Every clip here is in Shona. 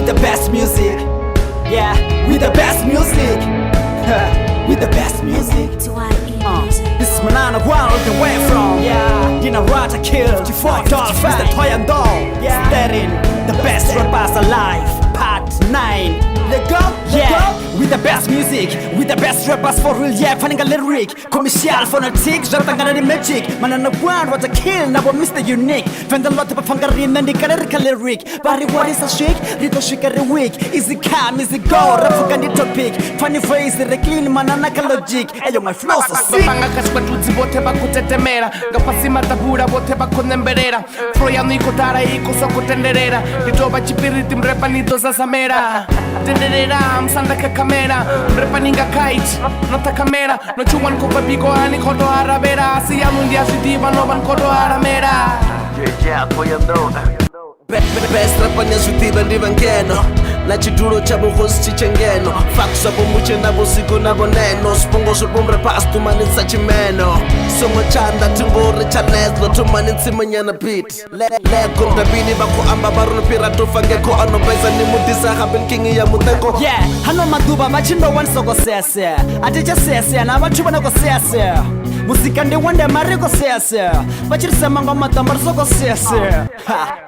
with the best music. Yeah, with the best music. With the best music. This is Manana Guan all the way from Dina Rata Kill $54 Mr. Toy and Doll. Staring the best rappers alive. Part 9. Let go, with the best music, with the best rappers for real, finding a lyric. Commercial, phonetic, Jatangana magic. Manana Guan, what a kill, now Mr. Unique. Find a lot of Fangarin and the caloric lyric. But what is a shake? Little shake every week. Easy calm, easy go, Rafugani topic. Funny face, the clean mananaka logic. Hey, my flow so sick. Bangakashwatuzi bote bakutetemera ngapasima tabura bote bakonemberera Froya nikotara iko sokotenderera Litoba chipiriti mrepa nitozasamera Tenderera msandaka kamera mrepa ninga kite nota kamera no chuwan kopa biko ani koto arabera Siya mundi asidiva no van koto aramera Best rapa nyasutiva ndivangeno na chiduro cha buhosi chichengeno Faksa bumuche na busiko na boneno Spongo shubumbre pas tumanitsa chimeno Songo chanda tungore cha leslo tumanitsi manyana beat Leko mtabini bako amba barunu piratu fangeko Ano beza ni mutisa haben kingi ya muteko Hano maduba machindo wansoko sese Atija sese na wachuba nako sese Musika ndi wande mariko sese Bachirisa mango matambar soko sese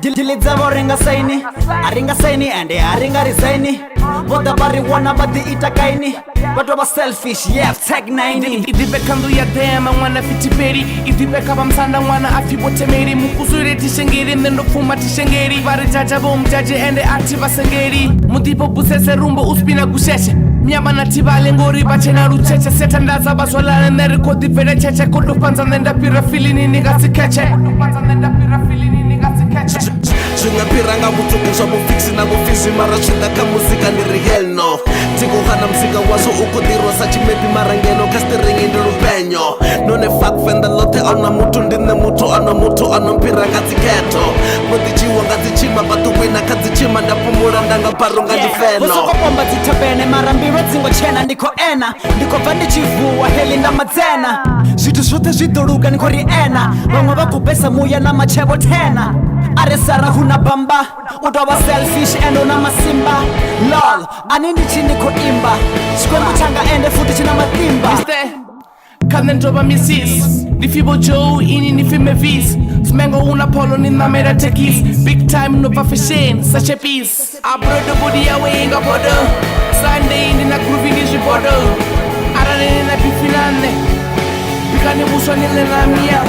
Dilidza voringa saini Aringa saini ande aringa resigni Voda bari wana badi itakaini Watu wa selfish, tag 90 Idipeka ndu ya dema mwana fitiperi Idipeka bamsanda mwana afibotemeri Mukuzure tishengeri nendo fuma tishengeri Bari jaja bo mjaje ende ati basengeri Mudipo busese rumbo uspina gusheshe Miyama na tibale ngori bache na rucheche Seta ndaza baswala nere kodi vere cheche Kodo panza nenda pira filini niga sikeche Kodo panza nenda pira filini niga sikeche Zwingapiranga mutungu zwa mufiksi na mufisi Mara zwindaka muzika ndiri hell no Tikuhana mzika wazo ukudirwa sa chimepi marangeno Kasteringi ndi rupenyo None fuck fenda lote ana mutu ndine mutu Ana mutu ana mpiranga tiketo Modichiwa ngazi chima batu wina kazi chima Ndapumura ndanga parunga ndifeno Usoko bomba zitabene marambiro zingo chena Ndiko ena, ndiko vandi chivuwa heli na madzena Zvitu zvote zvidoruga niko riena Vamwe vakupesa muya na machevo tena Aresara huna bamba Udoba selfish endo na masimba Lol, anindi chini kuimba Shkwengu changa ende futi china matimba Kanden toba misis Difibo Joe ini nifime vis Smengo una polo ni na mera tekis Big time no vafishen, such a piece Abrodo body away inga bodo Sunday ini na groovy ni jibodo Arane ni na bifinane Bikani buswa nile na mia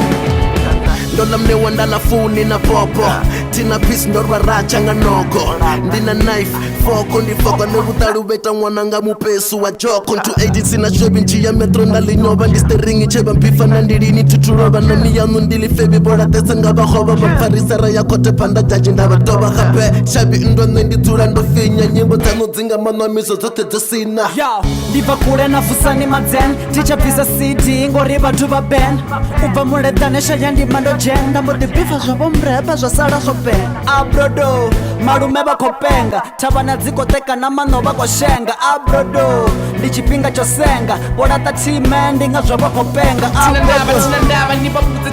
Ndona mnewanda na funi na popo Tina peace ndorwa racha nga noko Ndina knife, foko ndi foko Nebutari ubeta mwananga mupesu wa joko Ntu 80 sina shobi nchi ya metro ndalinyoba Ndisteringi cheba mpifa na ndirini tuturoba Na miyanu ndili febi bora tesa nga bahoba Bafarisara ya kote panda jaji ndaba doba Hape, shabi ndo nendi tura ndo finya Nyimbo tanu zinga manwa miso zote josina Yo, ndiva kure na fusani madzen Ticha pisa CD, ngoriba tuba ben Uba mule danesha yandi mando Jenda mbodi bifa zwa mreba zwa sara sope Abrodo, marume bako penga Tabana ziko teka na mano bako shenga Abrodo, ndichipinga chosenga Boda tachime nga zwa bako penga Tinandaba, nipa puta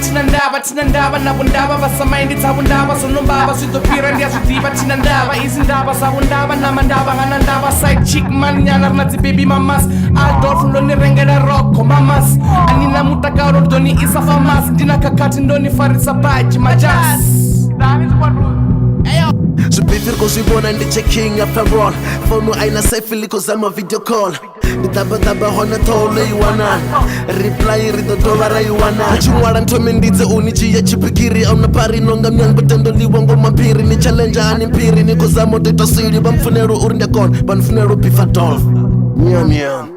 tinandaba Nabundaba, basamaindi tabundaba Sonumbaba, switopira ndia sudiba Tinandaba, izindaba, sabundaba Namandaba, ganandaba, side chick man Nyanar nati baby mamas Adolf ndoni rengera roko mamas Anina mutakaro ndoni isa famas Ndina kakati ndoni farisa baji majas Zubifir ko zibona ndi checking after all Phone aina safe liko zama video call Ndaba hona tole iwana Reply rido dolara iwana Chumwara ntome ndize unichi ya chipikiri Auna pari nonga myang betendo liwango mapiri Ni challenge ani mpiri Niko zamo dito siri Bamfunero uri ndekon Banfunero bifa doll Nyam nyam